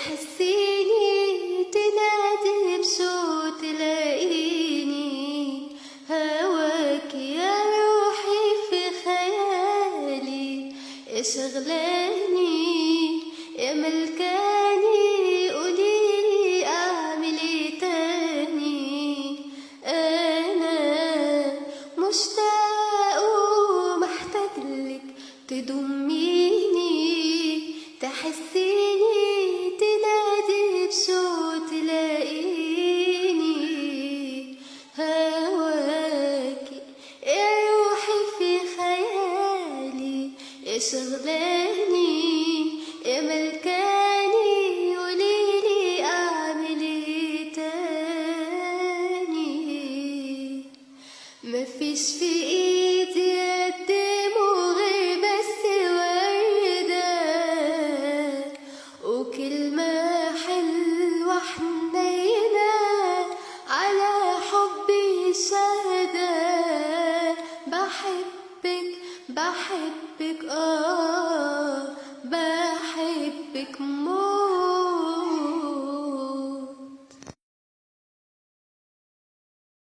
تحسيني تنادي بصوت تلاقيني هواك يا روحي في خيالي شغلاني يا ملكاني قوليلي اعمل ايه تاني. انا مشتاق ومحتاجلك تضميني تحسيني تنادي بصوت تلاقيني هواكي يا روحي في خيالي يا شغلاني يا ملكاني قوليلي اعمل ايه تاني. مفيش في ايدي اقدمه غير بس وردة وكلمة حلوة حنينة على حبي شهدة. بحبك بحبك بحبك